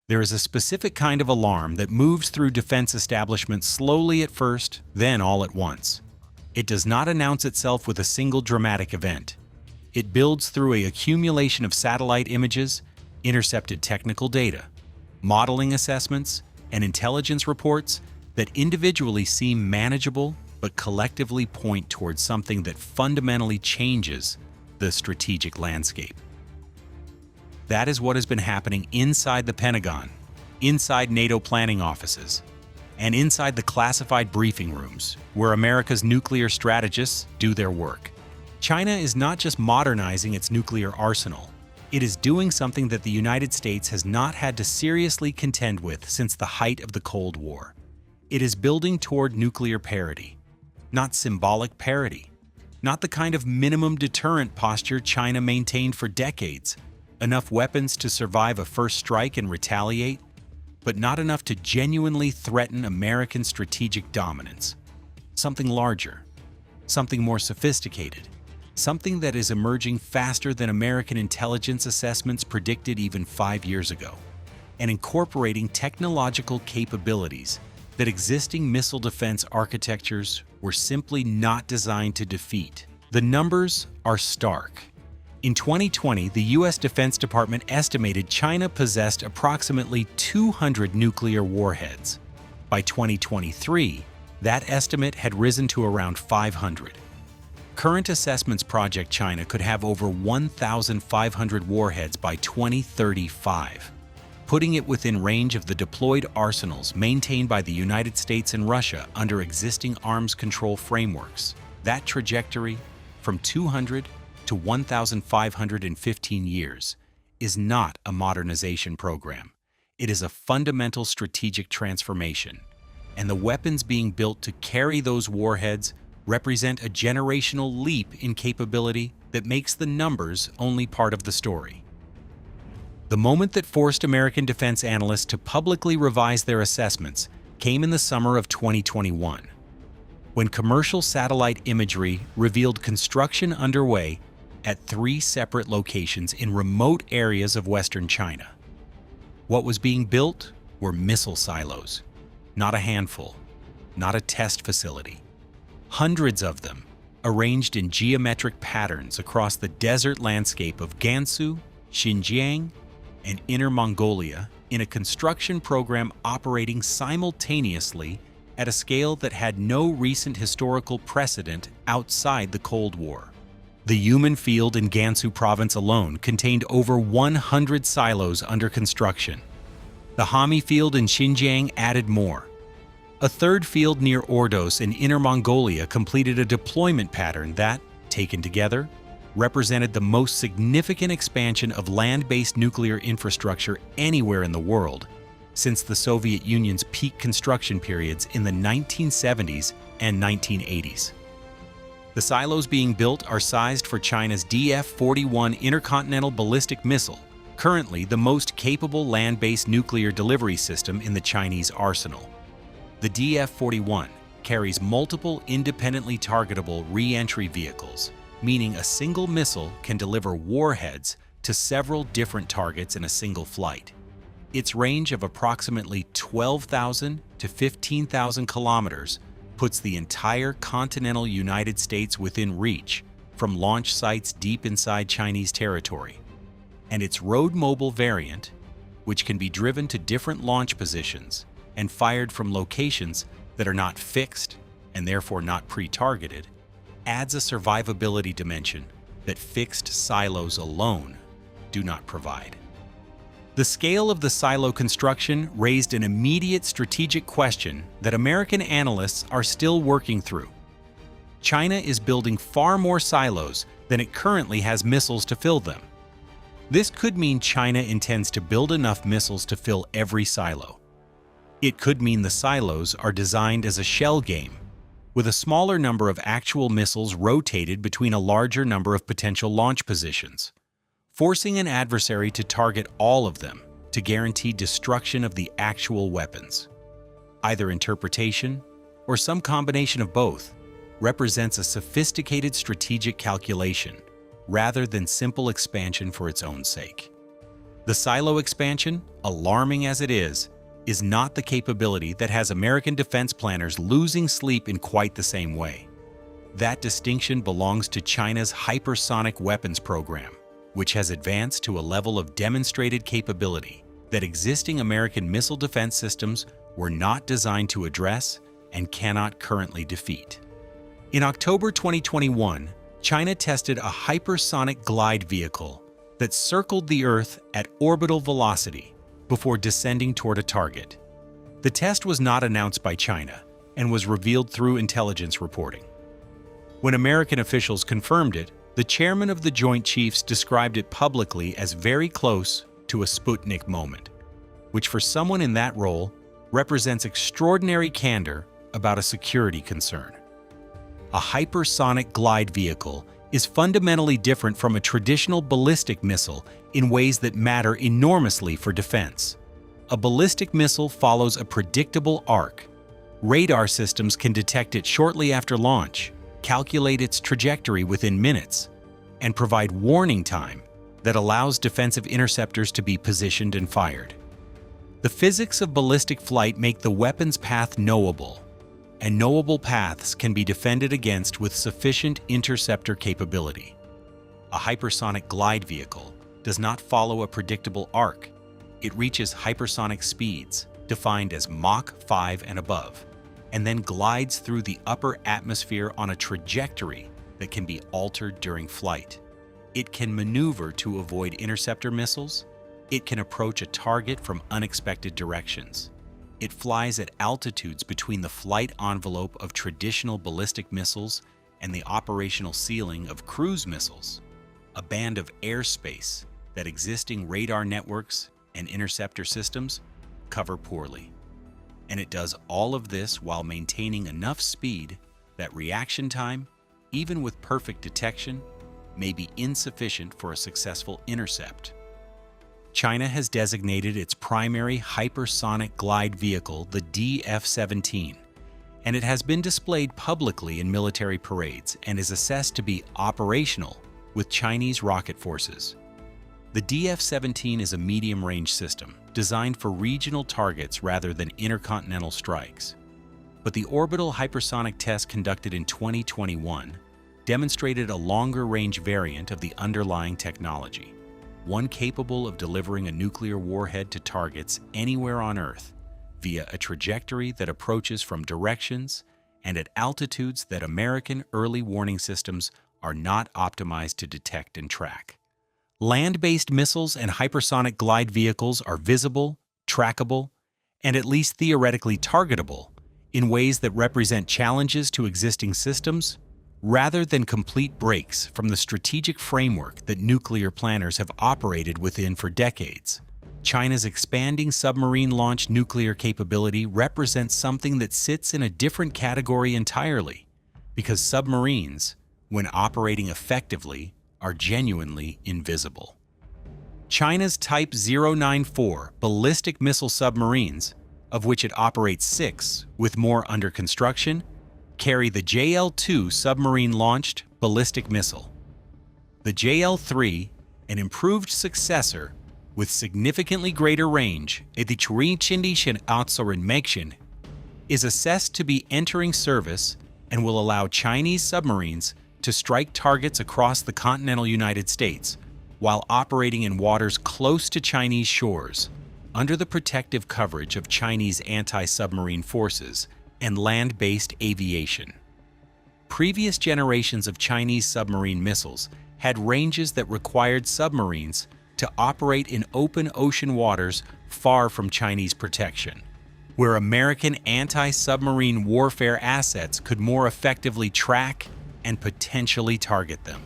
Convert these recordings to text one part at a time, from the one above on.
There is a specific kind of alarm that moves through defense establishments slowly at first, then all at once. It does not announce itself with a single dramatic event. It builds through an accumulation of satellite images, intercepted technical data, modeling assessments, and intelligence reports that individually seem manageable but collectively point towards something that fundamentally changes the strategic landscape. That is what has been happening inside the Pentagon, inside NATO planning offices, and inside the classified briefing rooms, where America's nuclear strategists do their work. China is not just modernizing its nuclear arsenal, it is doing something that the United States has not had to seriously contend with since the height of the Cold War. It is building toward nuclear parity, not symbolic parity, not the kind of minimum deterrent posture China maintained for decades, enough weapons to survive a first strike and retaliate, but not enough to genuinely threaten American strategic dominance. Something larger, something more sophisticated, something that is emerging faster than American intelligence assessments predicted even 5 years ago, and incorporating technological capabilities that existing missile defense architectures were simply not designed to defeat. The numbers are stark. In 2020, the U.S. Defense Department estimated China possessed approximately 200 nuclear warheads. By 2023, that estimate had risen to around 500. Current assessments project China could have over 1,500 warheads by 2035, putting it within range of the deployed arsenals maintained by the United States and Russia under existing arms control frameworks. That trajectory, from 200 to 1,500 in 15 years, is not a modernization program. It is a fundamental strategic transformation, and the weapons being built to carry those warheads represent a generational leap in capability that makes the numbers only part of the story. The moment that forced American defense analysts to publicly revise their assessments came in the summer of 2021, when commercial satellite imagery revealed construction underway at 3 separate locations in remote areas of western China. What was being built were missile silos, not a handful, not a test facility. Hundreds of them, arranged in geometric patterns across the desert landscape of Gansu, Xinjiang, and Inner Mongolia, in a construction program operating simultaneously at a scale that had no recent historical precedent outside the Cold War. The Human Field in Gansu province alone contained over 100 silos under construction. The Hami Field in Xinjiang added more. A third field near Ordos in Inner Mongolia completed a deployment pattern that, taken together, represented the most significant expansion of land-based nuclear infrastructure anywhere in the world since the Soviet Union's peak construction periods in the 1970s and 1980s. The silos being built are sized for China's DF-41 intercontinental ballistic missile, currently the most capable land-based nuclear delivery system in the Chinese arsenal. The DF-41 carries multiple independently targetable re-entry vehicles, meaning a single missile can deliver warheads to several different targets in a single flight. Its range of approximately 12,000 to 15,000 kilometers puts the entire continental United States within reach from launch sites deep inside Chinese territory. And its road-mobile variant, which can be driven to different launch positions and fired from locations that are not fixed and therefore not pre-targeted, adds a survivability dimension that fixed silos alone do not provide. The scale of the silo construction raised an immediate strategic question that American analysts are still working through. China is building far more silos than it currently has missiles to fill them. This could mean China intends to build enough missiles to fill every silo. It could mean the silos are designed as a shell game, with a smaller number of actual missiles rotated between a larger number of potential launch positions, forcing an adversary to target all of them to guarantee destruction of the actual weapons. Either interpretation, or some combination of both, represents a sophisticated strategic calculation rather than simple expansion for its own sake. The silo expansion, alarming as it is not the capability that has American defense planners losing sleep in quite the same way. That distinction belongs to China's hypersonic weapons program, which has advanced to a level of demonstrated capability that existing American missile defense systems were not designed to address and cannot currently defeat. In October 2021, China tested a hypersonic glide vehicle that circled the Earth at orbital velocity before descending toward a target. The test was not announced by China and was revealed through intelligence reporting. When American officials confirmed it, the chairman of the Joint Chiefs described it publicly as very close to a Sputnik moment, which for someone in that role represents extraordinary candor about a security concern. A hypersonic glide vehicle is fundamentally different from a traditional ballistic missile in ways that matter enormously for defense. A ballistic missile follows a predictable arc. Radar systems can detect it shortly after launch, calculate its trajectory within minutes, and provide warning time that allows defensive interceptors to be positioned and fired. The physics of ballistic flight make the weapon's path knowable, and knowable paths can be defended against with sufficient interceptor capability. A hypersonic glide vehicle does not follow a predictable arc. It reaches hypersonic speeds, defined as Mach 5 and above, and then glides through the upper atmosphere on a trajectory that can be altered during flight. It can maneuver to avoid interceptor missiles. It can approach a target from unexpected directions. It flies at altitudes between the flight envelope of traditional ballistic missiles and the operational ceiling of cruise missiles, a band of airspace that existing radar networks and interceptor systems cover poorly. And it does all of this while maintaining enough speed that reaction time, even with perfect detection, may be insufficient for a successful intercept. China has designated its primary hypersonic glide vehicle the DF-17, and it has been displayed publicly in military parades and is assessed to be operational with Chinese rocket forces. The DF-17 is a medium-range system designed for regional targets rather than intercontinental strikes. But the orbital hypersonic test conducted in 2021 demonstrated a longer-range variant of the underlying technology, one capable of delivering a nuclear warhead to targets anywhere on Earth via a trajectory that approaches from directions and at altitudes that American early warning systems are not optimized to detect and track. Land-based missiles and hypersonic glide vehicles are visible, trackable, and at least theoretically targetable in ways that represent challenges to existing systems rather than complete breaks from the strategic framework that nuclear planners have operated within for decades. China's expanding submarine-launched nuclear capability represents something that sits in a different category entirely, because submarines, when operating effectively, are genuinely invisible. China's Type 094 ballistic missile submarines, of which it operates 6 with more under construction, carry the JL-2 submarine-launched ballistic missile. The JL-3, an improved successor with significantly greater range, is assessed to be entering service and will allow Chinese submarines to strike targets across the continental United States while operating in waters close to Chinese shores, under the protective coverage of Chinese anti-submarine forces and land-based aviation. Previous generations of Chinese submarine missiles had ranges that required submarines to operate in open ocean waters far from Chinese protection, where American anti-submarine warfare assets could more effectively track and potentially target them.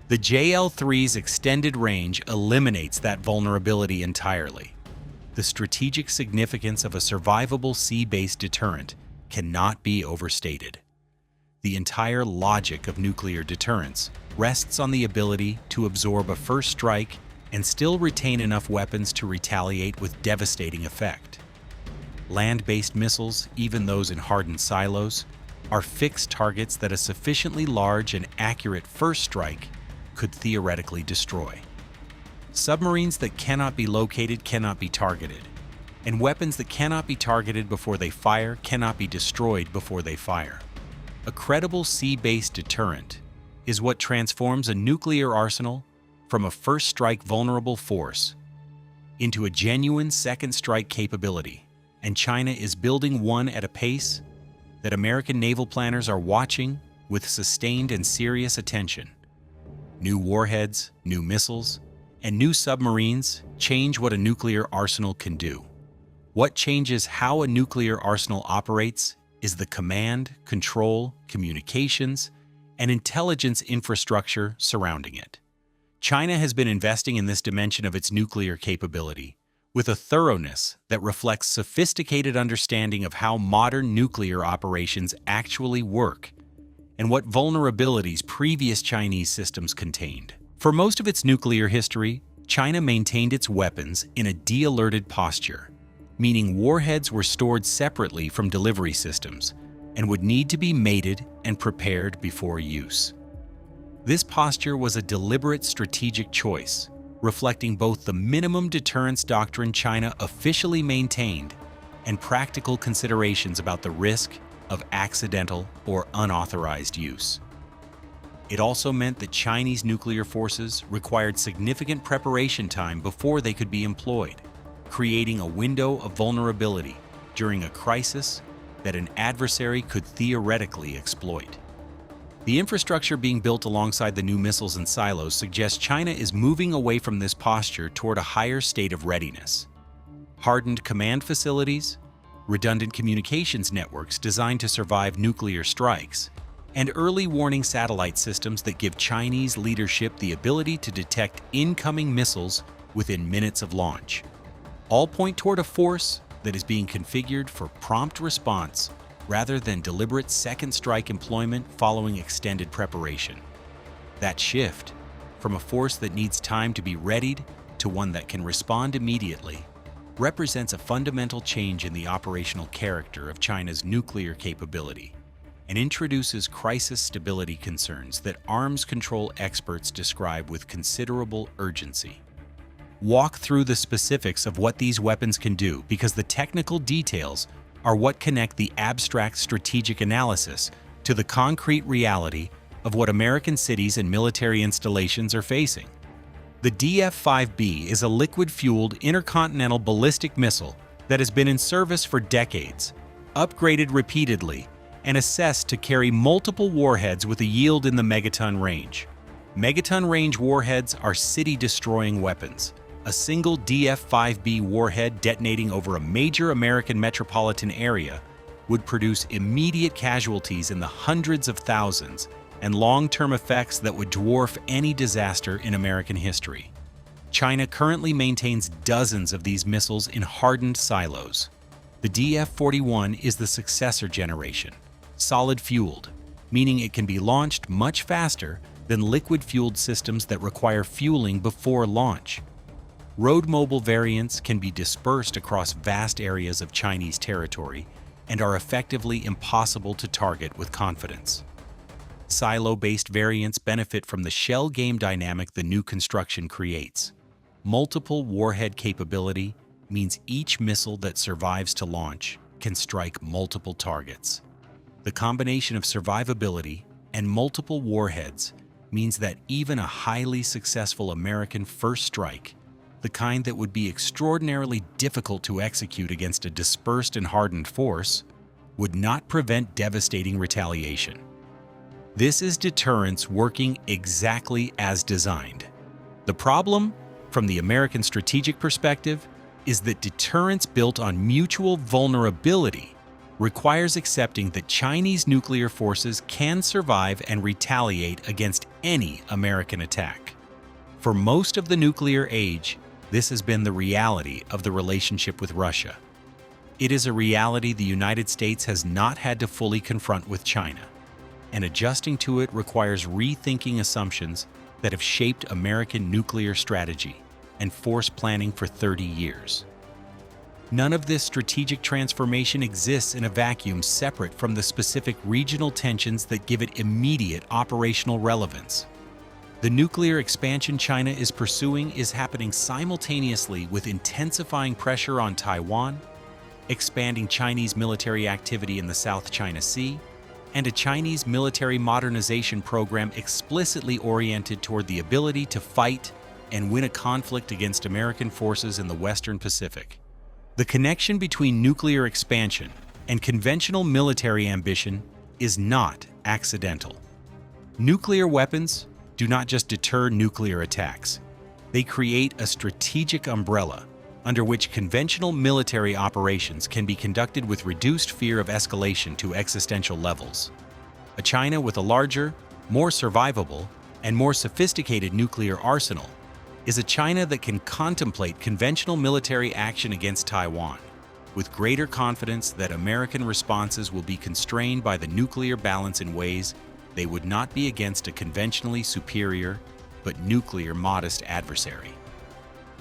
The JL-3's extended range eliminates that vulnerability entirely. The strategic significance of a survivable sea-based deterrent cannot be overstated. The entire logic of nuclear deterrence rests on the ability to absorb a first strike and still retain enough weapons to retaliate with devastating effect. Land-based missiles, even those in hardened silos, are fixed targets that a sufficiently large and accurate first strike could theoretically destroy. Submarines that cannot be located cannot be targeted, and weapons that cannot be targeted before they fire cannot be destroyed before they fire. A credible sea-based deterrent is what transforms a nuclear arsenal from a first-strike vulnerable force into a genuine second-strike capability, and China is building one at a pace that American naval planners are watching with sustained and serious attention. New warheads, new missiles, and new submarines change what a nuclear arsenal can do. What changes how a nuclear arsenal operates is the command, control, communications, and intelligence infrastructure surrounding it. China has been investing in this dimension of its nuclear capability with a thoroughness that reflects sophisticated understanding of how modern nuclear operations actually work and what vulnerabilities previous Chinese systems contained. For most of its nuclear history, China maintained its weapons in a de-alerted posture, meaning warheads were stored separately from delivery systems and would need to be mated and prepared before use. This posture was a deliberate strategic choice, reflecting both the minimum deterrence doctrine China officially maintained and practical considerations about the risk of accidental or unauthorized use. It also meant that Chinese nuclear forces required significant preparation time before they could be employed, creating a window of vulnerability during a crisis that an adversary could theoretically exploit. The infrastructure being built alongside the new missiles and silos suggests China is moving away from this posture toward a higher state of readiness. Hardened command facilities, redundant communications networks designed to survive nuclear strikes, and early warning satellite systems that give Chinese leadership the ability to detect incoming missiles within minutes of launch, all point toward a force that is being configured for prompt response rather than deliberate second-strike employment following extended preparation. That shift, from a force that needs time to be readied to one that can respond immediately, represents a fundamental change in the operational character of China's nuclear capability and introduces crisis stability concerns that arms control experts describe with considerable urgency. Walk through the specifics of what these weapons can do, because the technical details are what connect the abstract strategic analysis to the concrete reality of what American cities and military installations are facing. The DF-5B is a liquid-fueled intercontinental ballistic missile that has been in service for decades, upgraded repeatedly, and assessed to carry multiple warheads with a yield in the megaton range. Megaton range warheads are city-destroying weapons. A single DF-5B warhead detonating over a major American metropolitan area would produce immediate casualties in the hundreds of thousands and long-term effects that would dwarf any disaster in American history. China currently maintains dozens of these missiles in hardened silos. The DF-41 is the successor generation, solid-fueled, meaning it can be launched much faster than liquid-fueled systems that require fueling before launch. Road-mobile variants can be dispersed across vast areas of Chinese territory and are effectively impossible to target with confidence. Silo-based variants benefit from the shell game dynamic the new construction creates. Multiple warhead capability means each missile that survives to launch can strike multiple targets. The combination of survivability and multiple warheads means that even a highly successful American first strike, the kind that would be extraordinarily difficult to execute against a dispersed and hardened force, would not prevent devastating retaliation. This is deterrence working exactly as designed. The problem, from the American strategic perspective, is that deterrence built on mutual vulnerability requires accepting that Chinese nuclear forces can survive and retaliate against any American attack. For most of the nuclear age, this has been the reality of the relationship with Russia. It is a reality the United States has not had to fully confront with China, and adjusting to it requires rethinking assumptions that have shaped American nuclear strategy and force planning for 30 years. None of this strategic transformation exists in a vacuum separate from the specific regional tensions that give it immediate operational relevance. The nuclear expansion China is pursuing is happening simultaneously with intensifying pressure on Taiwan, expanding Chinese military activity in the South China Sea, and a Chinese military modernization program explicitly oriented toward the ability to fight and win a conflict against American forces in the Western Pacific. The connection between nuclear expansion and conventional military ambition is not accidental. Nuclear weapons do not just deter nuclear attacks. They create a strategic umbrella under which conventional military operations can be conducted with reduced fear of escalation to existential levels. A China with a larger, more survivable, and more sophisticated nuclear arsenal is a China that can contemplate conventional military action against Taiwan, with greater confidence that American responses will be constrained by the nuclear balance in ways they would not be against a conventionally superior but nuclear modest adversary.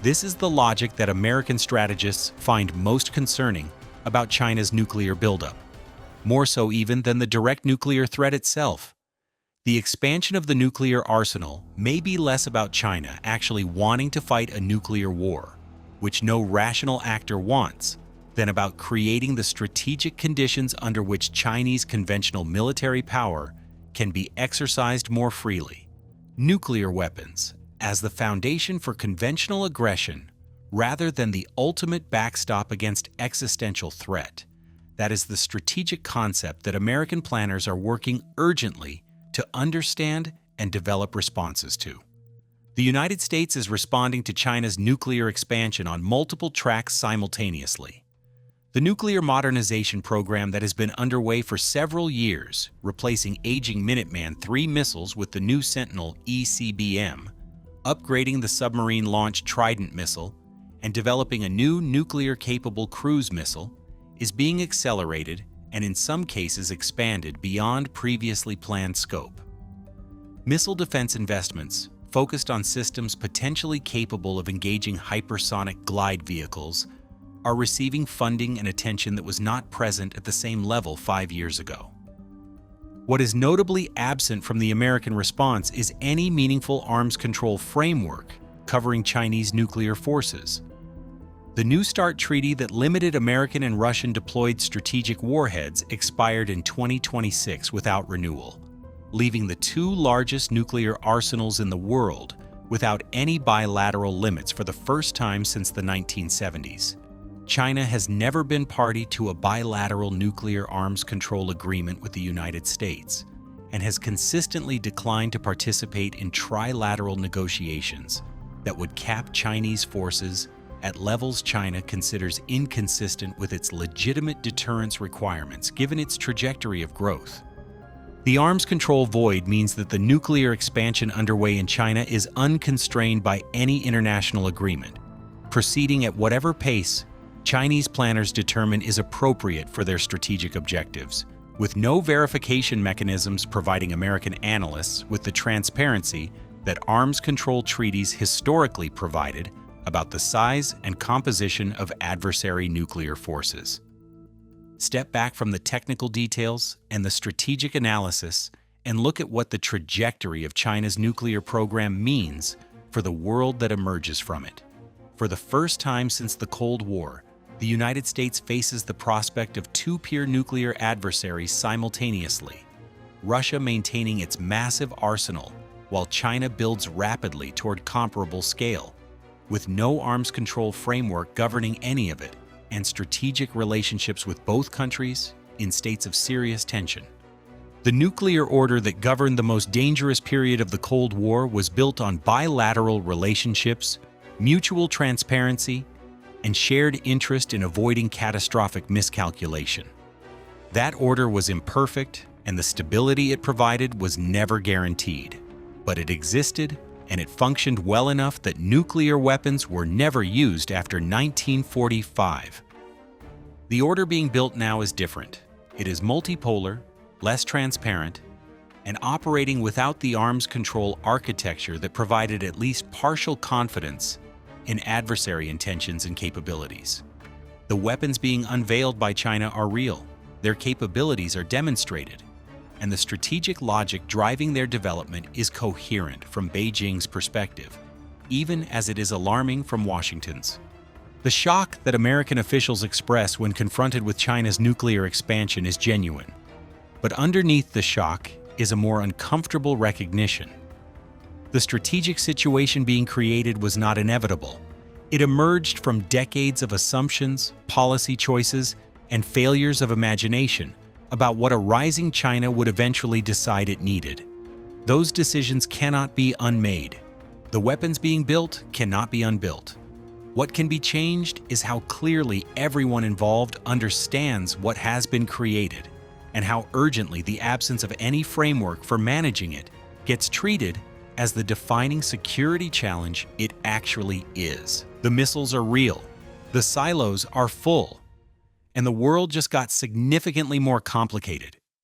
This is the logic that American strategists find most concerning about China's nuclear buildup, more so even than the direct nuclear threat itself. The expansion of the nuclear arsenal may be less about China actually wanting to fight a nuclear war, which no rational actor wants, than about creating the strategic conditions under which Chinese conventional military power can be exercised more freely. Nuclear weapons as the foundation for conventional aggression rather than the ultimate backstop against existential threat. That is the strategic concept that American planners are working urgently to understand and develop responses to. The United States is responding to China's nuclear expansion on multiple tracks simultaneously. The nuclear modernization program that has been underway for several years, replacing aging Minuteman III missiles with the new Sentinel ECBM, upgrading the submarine-launched Trident missile, and developing a new nuclear-capable cruise missile, is being accelerated and in some cases expanded beyond previously planned scope. Missile defense investments, focused on systems potentially capable of engaging hypersonic glide vehicles, are receiving funding and attention that was not present at the same level 5 years ago. What is notably absent from the American response is any meaningful arms control framework covering Chinese nuclear forces. The New START treaty that limited American and Russian deployed strategic warheads expired in 2026 without renewal, leaving the two largest nuclear arsenals in the world without any bilateral limits for the first time since the 1970s. China has never been party to a bilateral nuclear arms control agreement with the United States and has consistently declined to participate in trilateral negotiations that would cap Chinese forces at levels China considers inconsistent with its legitimate deterrence requirements given its trajectory of growth. The arms control void means that the nuclear expansion underway in China is unconstrained by any international agreement, proceeding at whatever pace Chinese planners determine is appropriate for their strategic objectives, with no verification mechanisms providing American analysts with the transparency that arms control treaties historically provided about the size and composition of adversary nuclear forces. Step back from the technical details and the strategic analysis and look at what the trajectory of China's nuclear program means for the world that emerges from it. For the first time since the Cold War, the United States faces the prospect of two peer nuclear adversaries simultaneously, Russia maintaining its massive arsenal while China builds rapidly toward comparable scale, with no arms control framework governing any of it, and strategic relationships with both countries in states of serious tension. The nuclear order that governed the most dangerous period of the Cold War was built on bilateral relationships, mutual transparency, and shared interest in avoiding catastrophic miscalculation. That order was imperfect, and the stability it provided was never guaranteed, but it existed and it functioned well enough that nuclear weapons were never used after 1945. The order being built now is different. It is multipolar, less transparent, and operating without the arms control architecture that provided at least partial confidence in adversary intentions and capabilities. The weapons being unveiled by China are real, their capabilities are demonstrated, and the strategic logic driving their development is coherent from Beijing's perspective, even as it is alarming from Washington's. The shock that American officials express when confronted with China's nuclear expansion is genuine. But underneath the shock is a more uncomfortable recognition. The strategic situation being created was not inevitable. It emerged from decades of assumptions, policy choices, and failures of imagination about what a rising China would eventually decide it needed. Those decisions cannot be unmade. The weapons being built cannot be unbuilt. What can be changed is how clearly everyone involved understands what has been created, and how urgently the absence of any framework for managing it gets treated as the defining security challenge it actually is. The missiles are real, the silos are full, and the world just got significantly more complicated.